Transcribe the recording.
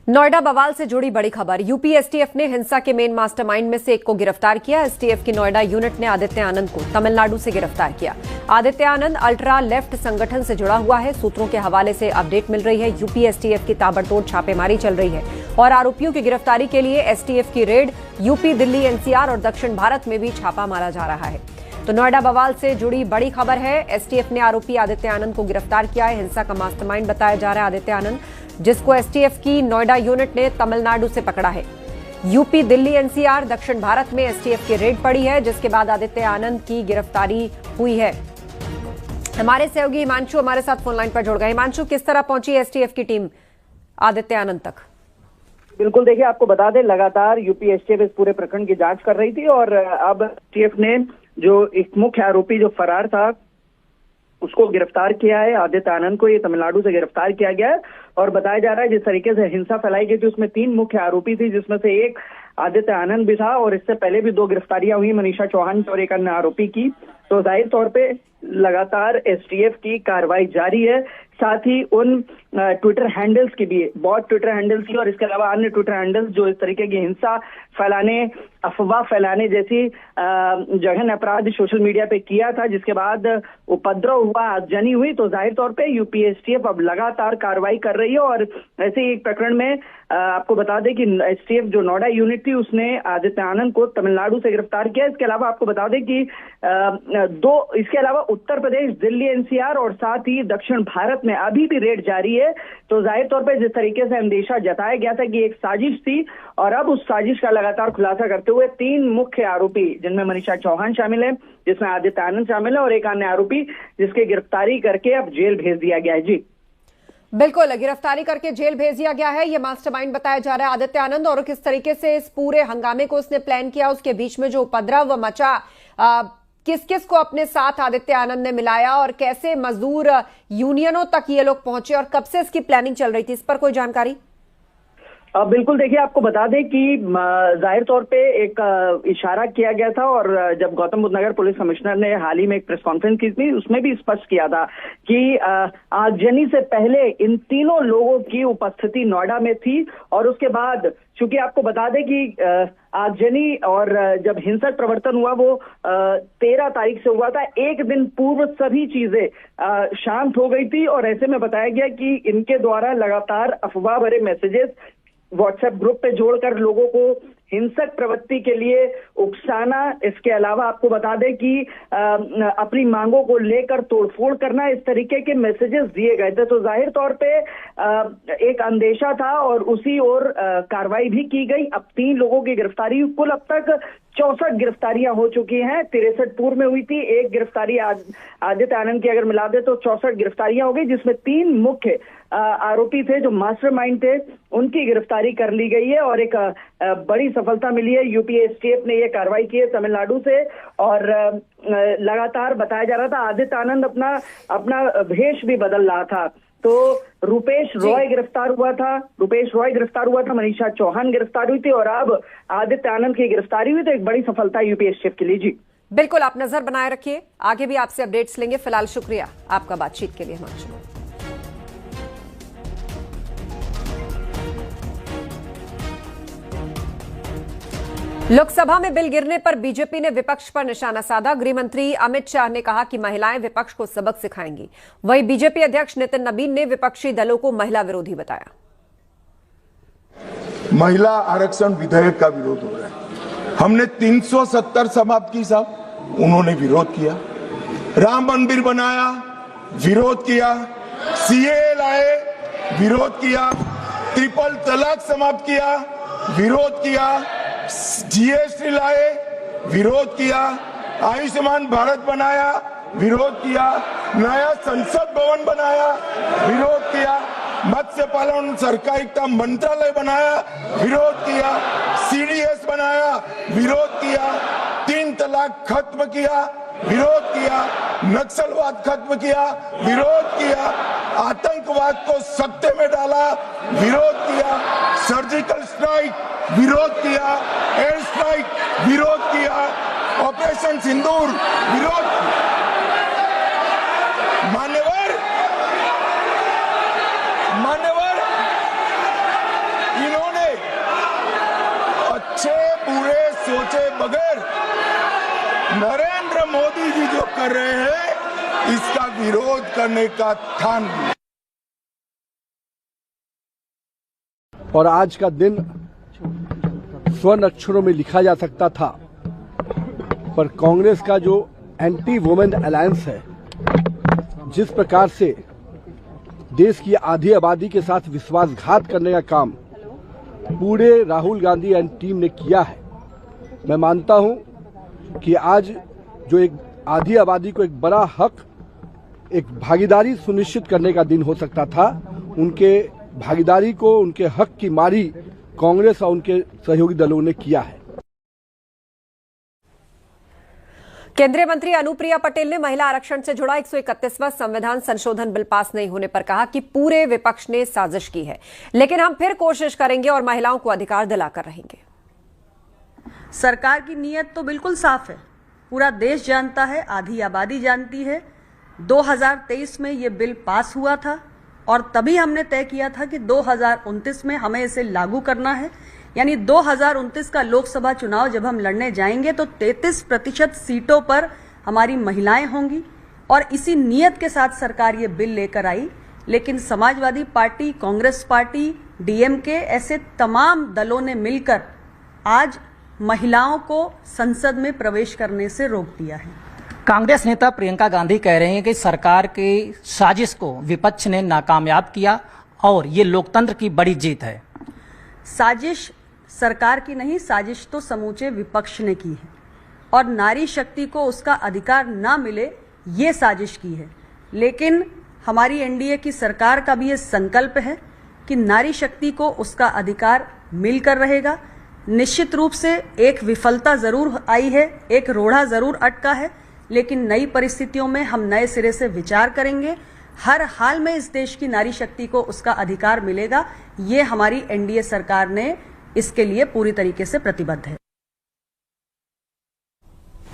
नोएडा बवाल से जुड़ी बड़ी खबर। यूपी एसटीएफ ने हिंसा के मेन मास्टरमाइंड में से एक को गिरफ्तार किया। एसटीएफ की नोएडा यूनिट ने आदित्य आनंद को तमिलनाडु से गिरफ्तार किया। आदित्य आनंद अल्ट्रा लेफ्ट संगठन से जुड़ा हुआ है। सूत्रों के हवाले से अपडेट मिल रही है। यूपी एसटीएफ की ताबड़तोड़ छापेमारी चल रही है और आरोपियों की गिरफ्तारी के लिए एसटीएफ की रेड यूपी, दिल्ली, एनसीआर और दक्षिण भारत में भी छापा मारा जा रहा है। तो नोएडा बवाल से जुड़ी बड़ी खबर है। एसटीएफ ने आरोपी आदित्य आनंद को गिरफ्तार किया है। हिंसा का मास्टरमाइंड बताया जा रहा है आदित्य आनंद, जिसको एसटीएफ की नोएडा यूनिट ने तमिलनाडु से पकड़ा है। यूपी, दिल्ली, एनसीआर, दक्षिण भारत में एसटीएफ की रेड पड़ी है, जिसके बाद आदित्य आनंद की गिरफ्तारी हुई है। हमारे सहयोगी हिमांशु हमारे साथ फोन लाइन पर जुड़ गए। हिमांशु, किस तरह पहुंची एसटीएफ की टीम आदित्य आनंद तक? बिल्कुल, देखिए आपको बता दें, लगातार यूपी एसटीएफ इस पूरे प्रकरण की जांच कर रही थी और अब एसटीएफ ने जो एक मुख्य आरोपी जो फरार था उसको गिरफ्तार किया है। आदित्य आनंद को ये तमिलनाडु से गिरफ्तार किया गया है और बताया जा रहा है जिस तरीके से हिंसा फैलाई गई थी उसमें 3 मुख्य आरोपी थी, जिसमें से एक आदित्य आनंद भी था और इससे पहले भी 2 गिरफ्तारियां हुई, मनीषा चौहान और एक अन्य आरोपी की। तो जाहिर तौर पे लगातार एसटीएफ की कार्रवाई जारी है। साथ ही उन ट्विटर हैंडल्स की भी, बॉट ट्विटर हैंडल्स की और इसके अलावा अन्य ट्विटर हैंडल्स जो इस तरीके की हिंसा फैलाने, अफवाह फैलाने जैसी जघन्य अपराध सोशल मीडिया पे किया था, जिसके बाद उपद्रव हुआ, आगजनी हुई। तो जाहिर तौर पे यूपी एसटीएफ अब लगातार कार्रवाई कर रही है और ऐसे ही एक प्रकरण में आपको बता दें कि एसटीएफ जो नोएडा यूनिट थी उसने आदित्य आनंद को तमिलनाडु से गिरफ्तार किया। इसके अलावा आपको बता दें कि इसके अलावा उत्तर प्रदेश, दिल्ली, एनसीआर और साथ ही दक्षिण भारत में अभी भी रेड जारी है। तो जाहिर तौर पे जिस तरीके से अंदेशा जताया गया था कि एक साजिश थी और अब उस साजिश का लगातार खुलासा करते हुए 3 मुख्य आरोपी, जिनमें मनीषा चौहान शामिल है, जिसमें आदित्य आनंद शामिल है और एक अन्य आरोपी जिसकी गिरफ्तारी करके अब जेल भेज दिया गया है। जी बिल्कुल, गिरफ्तारी करके जेल भेज दिया गया है। ये मास्टरमाइंड बताया जा रहा है आदित्य आनंद, और किस तरीके से इस पूरे हंगामे को उसने प्लान किया, उसके बीच में जो उपद्रव मचा, किस किस को अपने साथ आदित्य आनंद ने मिलाया और कैसे मजदूर यूनियनों तक ये लोग पहुंचे और कब से इसकी प्लानिंग चल रही थी, इस पर कोई जानकारी? बिल्कुल, देखिए आपको बता दें कि जाहिर तौर पे एक इशारा किया गया था और जब गौतम बुद्ध नगर पुलिस कमिश्नर ने हाल ही में एक प्रेस कॉन्फ्रेंस की थी उसमें भी स्पष्ट किया था कि आगजनी से पहले इन तीनों लोगों की उपस्थिति नोएडा में थी और उसके बाद, चूंकि आपको बता दें कि आगजनी और जब हिंसक प्रवर्तन हुआ वो 13 तारीख से हुआ था, एक दिन पूर्व सभी चीजें शांत हो गई थी और ऐसे में बताया गया कि इनके द्वारा लगातार अफवाह भरे मैसेजेस व्हाट्सएप ग्रुप पे जोड़कर लोगों को हिंसक प्रवृत्ति के लिए उकसाना, इसके अलावा आपको बता दें कि अपनी मांगों को लेकर तोड़फोड़ करना, इस तरीके के मैसेजेस दिए गए थे। तो जाहिर तौर पे एक अंदेशा था और उसी ओर कार्रवाई भी की गई। अब 3 लोगों की गिरफ्तारी, कुल अब तक 64 गिरफ्तारियां हो चुकी हैं। 63 पूर्व में हुई थी, एक गिरफ्तारी आदित्य आनंद की अगर मिला दे तो 64 गिरफ्तारियां हो गई, जिसमें 3 मुख्य आरोपी थे जो मास्टरमाइंड थे, उनकी गिरफ्तारी कर ली गई है और एक बड़ी सफलता मिली है। यूपी एसटीएफ ने ये कार्रवाई की है तमिलनाडु से और लगातार बताया जा रहा था आदित्य आनंद अपना भेष भी बदल रहा था। तो रुपेश रॉय गिरफ्तार हुआ था, मनीषा चौहान गिरफ्तार हुई थी और अब आदित्य आनंद की गिरफ्तारी हुई। तो एक बड़ी सफलता यूपी एसटीएफ के लिए। जी बिल्कुल, आप नजर बनाए रखिए, आगे भी आपसे अपडेट्स लेंगे। फिलहाल शुक्रिया आपका बातचीत के लिए हिमांशु। लोकसभा में बिल गिरने पर बीजेपी ने विपक्ष पर निशाना साधा। गृह मंत्री अमित शाह ने कहा कि महिलाएं विपक्ष को सबक सिखाएंगी। वहीं बीजेपी अध्यक्ष नितिन नबीन ने विपक्षी दलों को महिला विरोधी बताया। महिला आरक्षण विधेयक का विरोध हो रहा है। हमने 370 समाप्त की साहब, उन्होंने विरोध किया। राम मंदिर बनाया, विरोध किया। सीएए लाए, विरोध किया। ट्रिपल तलाक समाप्त किया, विरोध किया। जीएसटी लाए, विरोध किया। आयुष्मान भारत बनाया, विरोध किया। नया संसद भवन बनाया, विरोध किया। मत्स्य पालन सहकारिता मंत्रालय बनाया, विरोध किया। सीडीएस बनाया, विरोध किया। 3 तलाक खत्म किया, विरोध किया। नक्सलवाद खत्म किया, विरोध किया। आतंकवाद को सत्ते में डाला, विरोध किया। सर्जिकल स्ट्राइक, विरोध किया। एयर स्ट्राइक, विरोध किया। ऑपरेशन सिंदूर, विरोध। मान्यवर अच्छे बुरे सोचे बगैर नरेंद्र मोदी जी जो कर रहे हैं इसका विरोध करने का ठान लिया। और आज का दिन स्वर्ण अक्षरों में लिखा जा सकता था, पर कांग्रेस का जो एंटी वुमेन अलायंस है, जिस प्रकार से देश की आधी आबादी के साथ विश्वासघात करने का काम पूरे राहुल गांधी एंड टीम ने किया है, मैं मानता हूं कि आज जो एक आधी आबादी को एक बड़ा हक, एक भागीदारी सुनिश्चित करने का दिन हो सकता था, उनके भागीदारी को, उनके हक की मारी कांग्रेस और उनके सहयोगी दलों ने किया है। केंद्रीय मंत्री अनुप्रिया पटेल ने महिला आरक्षण से जुड़ा 131वां संविधान संशोधन बिल पास नहीं होने पर कहा कि पूरे विपक्ष ने साजिश की है, लेकिन हम फिर कोशिश करेंगे और महिलाओं को अधिकार दिलाकर रहेंगे। सरकार की नीयत तो बिल्कुल साफ है, पूरा देश जानता है, आधी आबादी जानती है। 2023 में ये बिल पास हुआ था और तभी हमने तय किया था कि 2029 में हमें इसे लागू करना है। यानी 2029 का लोकसभा चुनाव जब हम लड़ने जाएंगे तो 33% सीटों पर हमारी महिलाएं होंगी और इसी नियत के साथ सरकार ये बिल लेकर आई। लेकिन Samajwadi party, Congress party, DMK, ऐसे तमाम दलों ने मिलकर आज महिलाओं को संसद में प्रवेश करने से रोक दिया है। कांग्रेस नेता प्रियंका गांधी कह रहे हैं कि सरकार की साजिश को विपक्ष ने नाकामयाब किया और ये लोकतंत्र की बड़ी जीत है। साजिश सरकार की नहीं, साजिश तो समूचे विपक्ष ने की है और नारी शक्ति को उसका अधिकार ना मिले ये साजिश की है। लेकिन हमारी एनडीए की सरकार का भी ये संकल्प है कि नारी शक्ति को उसका अधिकार मिलकर रहेगा। निश्चित रूप से एक विफलता जरूर आई है, एक रोड़ा जरूर अटका है, लेकिन नई परिस्थितियों में हम नए सिरे से विचार करेंगे। हर हाल में इस देश की नारी शक्ति को उसका अधिकार मिलेगा। ये हमारी एनडीए सरकार ने इसके लिए पूरी तरीके से प्रतिबद्ध है।